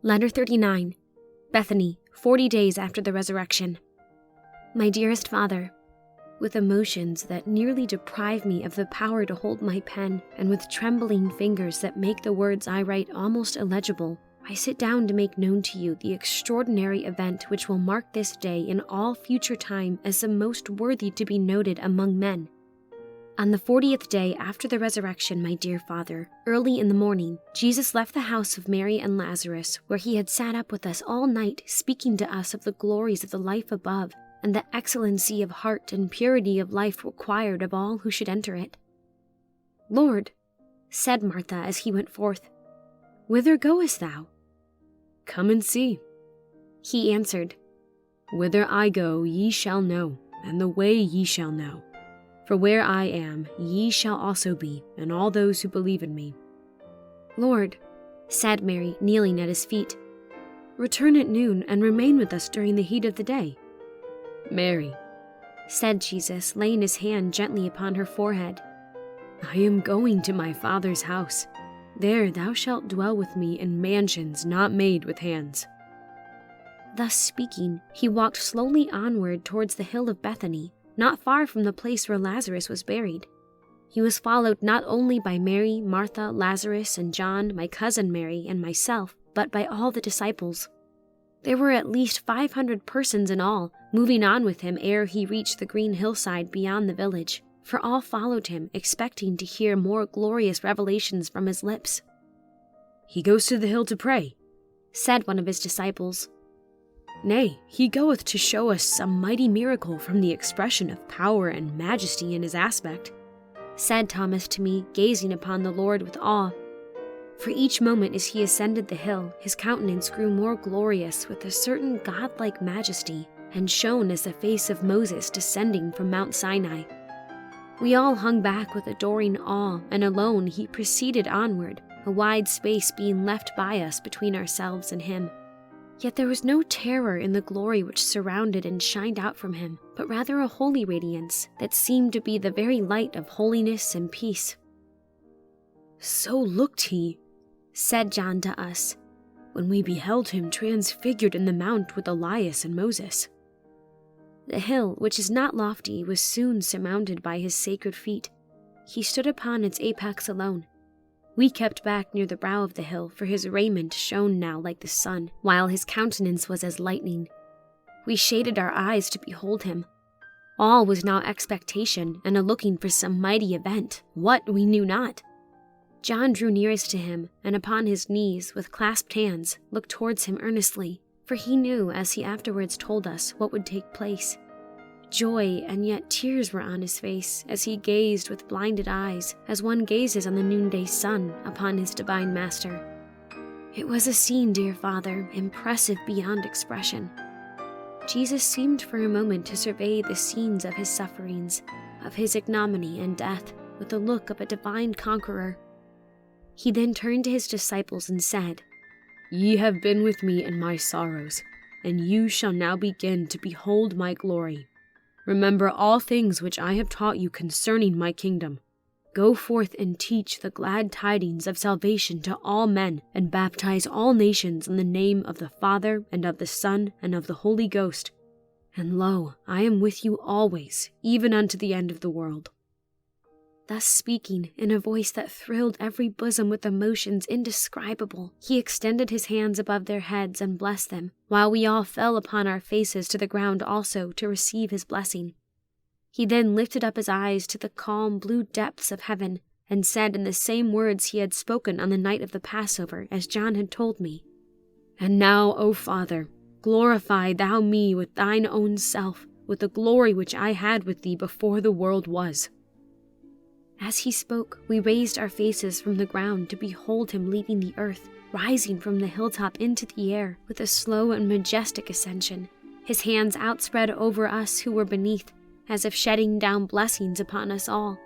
Letter 39. Bethany, 40 days after the resurrection. My dearest Father, with emotions that nearly deprive me of the power to hold my pen, and with trembling fingers that make the words I write almost illegible, I sit down to make known to you the extraordinary event which will mark this day in all future time as the most worthy to be noted among men. On the 40th day after the resurrection, my dear Father, early in the morning, Jesus left the house of Mary and Lazarus, where he had sat up with us all night, speaking to us of the glories of the life above, and the excellency of heart and purity of life required of all who should enter it. Lord, said Martha as he went forth, whither goest thou? Come and see. He answered, Whither I go ye shall know, and the way ye shall know. For where I am, ye shall also be, and all those who believe in me. Lord, said Mary, kneeling at his feet, return at noon and remain with us during the heat of the day. Mary, said Jesus, laying his hand gently upon her forehead, I am going to my Father's house. There thou shalt dwell with me in mansions not made with hands. Thus speaking, he walked slowly onward towards the hill of Bethany, not far from the place where Lazarus was buried. He was followed not only by Mary, Martha, Lazarus, and John, my cousin Mary, and myself, but by all the disciples. There were at least 500 persons in all, moving on with him ere he reached the green hillside beyond the village, for all followed him, expecting to hear more glorious revelations from his lips. He goes to the hill to pray, said one of his disciples. Nay, he goeth to show us some mighty miracle from the expression of power and majesty in his aspect, said Thomas to me, gazing upon the Lord with awe. For each moment as he ascended the hill, his countenance grew more glorious with a certain godlike majesty, and shone as the face of Moses descending from Mount Sinai. We all hung back with adoring awe, and alone he proceeded onward, a wide space being left by us between ourselves and him. Yet there was no terror in the glory which surrounded and shined out from him, but rather a holy radiance that seemed to be the very light of holiness and peace. So looked he, said John to us, when we beheld him transfigured in the mount with Elias and Moses. The hill, which is not lofty, was soon surmounted by his sacred feet. He stood upon its apex alone. We kept back near the brow of the hill, for his raiment shone now like the sun, while his countenance was as lightning. We shaded our eyes to behold him. All was now expectation, and a looking for some mighty event, what we knew not. John drew nearest to him, and upon his knees, with clasped hands, looked towards him earnestly, for he knew, as he afterwards told us, what would take place. Joy and yet tears were on his face as he gazed with blinded eyes, as one gazes on the noonday sun upon his divine master. It was a scene, dear Father, impressive beyond expression. Jesus seemed for a moment to survey the scenes of his sufferings, of his ignominy and death, with the look of a divine conqueror. He then turned to his disciples and said, Ye have been with me in my sorrows, and you shall now begin to behold my glory. Remember all things which I have taught you concerning my kingdom. Go forth and teach the glad tidings of salvation to all men, and baptize all nations in the name of the Father, and of the Son, and of the Holy Ghost. And lo, I am with you always, even unto the end of the world. Thus speaking, in a voice that thrilled every bosom with emotions indescribable, he extended his hands above their heads and blessed them, while we all fell upon our faces to the ground also to receive his blessing. He then lifted up his eyes to the calm blue depths of heaven, and said in the same words he had spoken on the night of the Passover, as John had told me, And now, O Father, glorify thou me with thine own self, with the glory which I had with thee before the world was. As he spoke, we raised our faces from the ground to behold him leaving the earth, rising from the hilltop into the air with a slow and majestic ascension, his hands outspread over us who were beneath, as if shedding down blessings upon us all.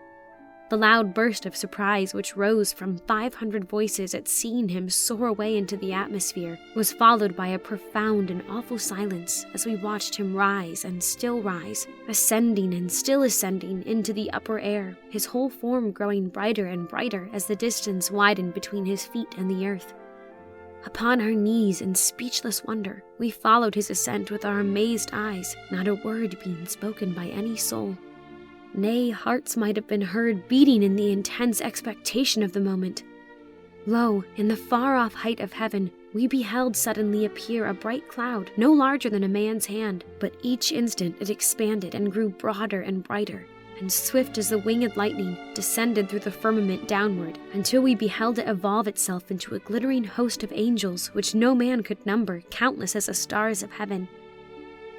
The loud burst of surprise which rose from 500 voices at seeing him soar away into the atmosphere was followed by a profound and awful silence as we watched him rise and still rise, ascending and still ascending into the upper air, his whole form growing brighter and brighter as the distance widened between his feet and the earth. Upon our knees in speechless wonder, we followed his ascent with our amazed eyes, not a word being spoken by any soul. Nay, hearts might have been heard beating in the intense expectation of the moment. Lo, in the far-off height of heaven, we beheld suddenly appear a bright cloud, no larger than a man's hand, but each instant it expanded and grew broader and brighter, and swift as the winged lightning, descended through the firmament downward, until we beheld it evolve itself into a glittering host of angels which no man could number, countless as the stars of heaven.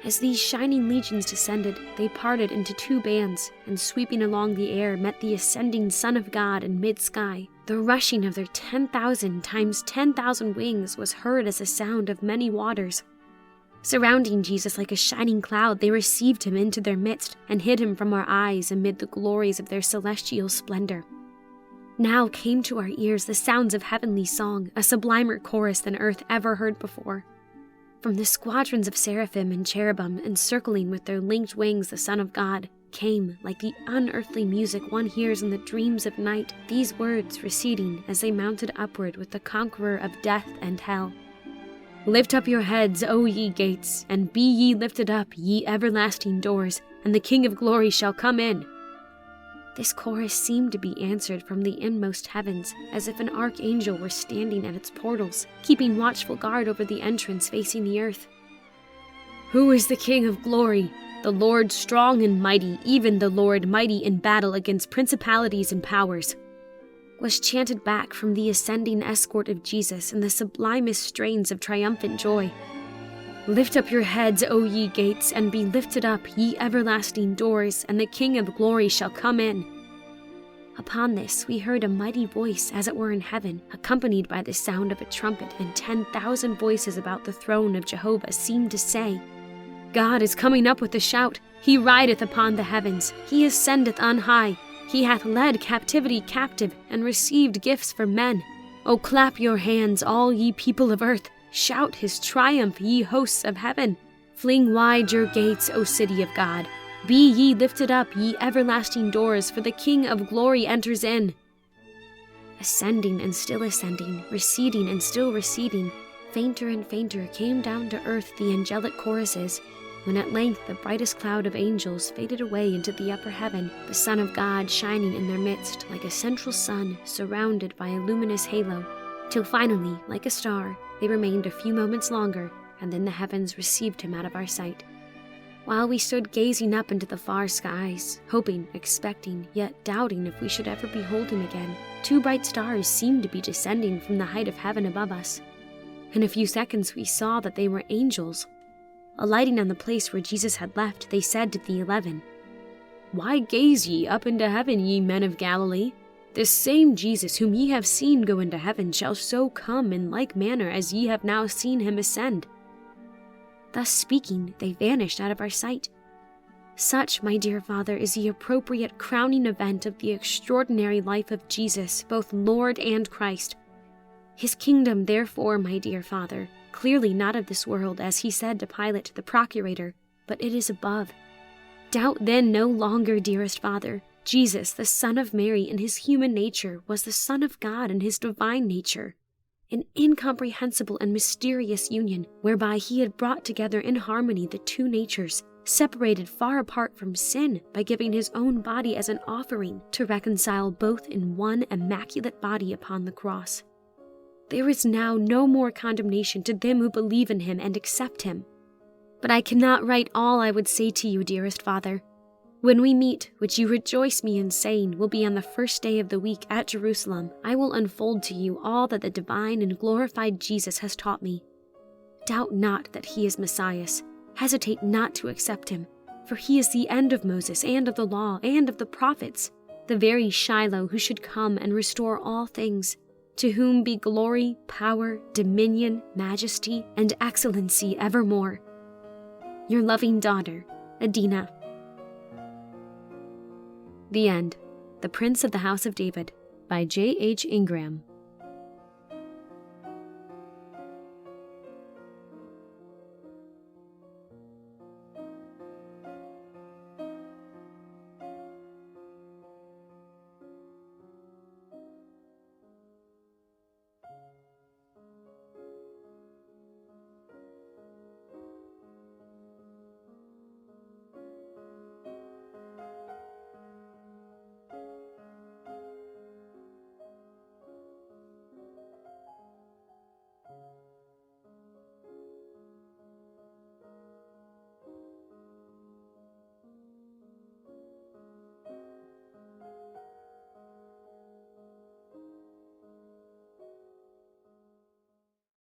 As these shining legions descended, they parted into two bands, and sweeping along the air met the ascending Son of God in mid-sky. The rushing of their 10,000 times 10,000 wings was heard as the sound of many waters. Surrounding Jesus like a shining cloud, they received him into their midst and hid him from our eyes amid the glories of their celestial splendor. Now came to our ears the sounds of heavenly song, a sublimer chorus than earth ever heard before. From the squadrons of seraphim and cherubim encircling with their linked wings the Son of God, came, like the unearthly music one hears in the dreams of night, these words receding as they mounted upward with the conqueror of death and hell. Lift up your heads, O ye gates, and be ye lifted up, ye everlasting doors, and the King of glory shall come in. This chorus seemed to be answered from the inmost heavens, as if an archangel were standing at its portals, keeping watchful guard over the entrance facing the earth. Who is the King of glory? The Lord strong and mighty, even the Lord mighty in battle against principalities and powers, was chanted back from the ascending escort of Jesus in the sublimest strains of triumphant joy. Lift up your heads, O ye gates, and be lifted up, ye everlasting doors, and the King of glory shall come in. Upon this we heard a mighty voice, as it were in heaven, accompanied by the sound of a trumpet, and 10,000 voices about the throne of Jehovah seemed to say, God is coming up with a shout. He rideth upon the heavens. He ascendeth on high. He hath led captivity captive, and received gifts from men. O clap your hands, all ye people of earth. Shout his triumph, ye hosts of heaven. Fling wide your gates, O city of God. Be ye lifted up, ye everlasting doors, for the King of glory enters in. Ascending and still ascending, receding and still receding, fainter and fainter came down to earth the angelic choruses, when at length the brightest cloud of angels faded away into the upper heaven, the Son of God shining in their midst like a central sun surrounded by a luminous halo, till finally, like a star, they remained a few moments longer, and then the heavens received him out of our sight. While we stood gazing up into the far skies, hoping, expecting, yet doubting if we should ever behold him again, two bright stars seemed to be descending from the height of heaven above us. In a few seconds we saw that they were angels. Alighting on the place where Jesus had left, they said to the 11, Why gaze ye up into heaven, ye men of Galilee? This same Jesus whom ye have seen go into heaven shall so come in like manner as ye have now seen him ascend. Thus speaking, they vanished out of our sight. Such, my dear Father, is the appropriate crowning event of the extraordinary life of Jesus, both Lord and Christ. His kingdom, therefore, my dear Father, clearly not of this world, as he said to Pilate, the procurator, but it is above. Doubt then no longer, dearest Father. Jesus, the Son of Mary, in his human nature, was the Son of God in his divine nature. An incomprehensible and mysterious union, whereby he had brought together in harmony the two natures, separated far apart from sin by giving his own body as an offering to reconcile both in one immaculate body upon the cross. There is now no more condemnation to them who believe in him and accept him. But I cannot write all I would say to you, dearest Father. When we meet, which you rejoice me in saying will be on the first day of the week at Jerusalem, I will unfold to you all that the divine and glorified Jesus has taught me. Doubt not that he is Messiah. Hesitate not to accept him, for he is the end of Moses and of the law and of the prophets, the very Shiloh who should come and restore all things, to whom be glory, power, dominion, majesty, and excellency evermore. Your loving daughter, Adina. The End. The Prince of the House of David, by J.H. Ingraham.